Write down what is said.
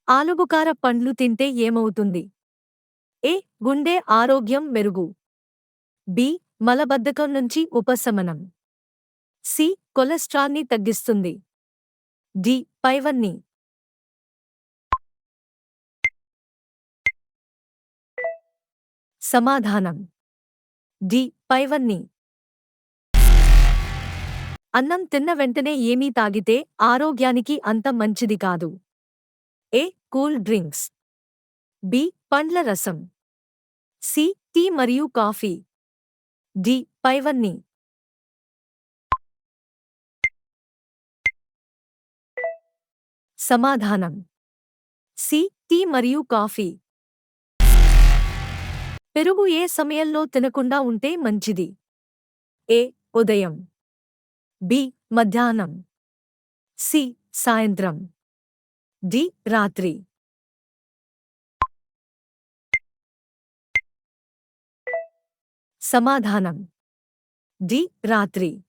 ఆలుబుకార పండ్లు తింటే ఏమవుతుంది? ఏ. గుండె ఆరోగ్యం మెరుగు. బి. మలబద్ధకం నుంచి ఉపశమనం. సి. కొలెస్ట్రాల్ని తగ్గిస్తుంది. డి. పైవన్నీ. సమాధానం డి. పైవన్నీ. అన్నం తిన్న వెంటనే ఏమీ తాగితే ఆరోగ్యానికి అంత మంచిది కాదు. ఏ. Cool drinks. బి. పండ్ల రసం. సి. టీ మరియు కాఫీ. డి. పైవన్నీ. సమాధానం సి. టీ మరియు కాఫీ. పెరుగు ఏ సమయంలో తినకుండా ఉంటే మంచిది? ఏ. ఉదయం. బి. మధ్యాహ్నం. సి. సాయంత్రం. డి. రాత్రి. సమాధానం డి. రాత్రి.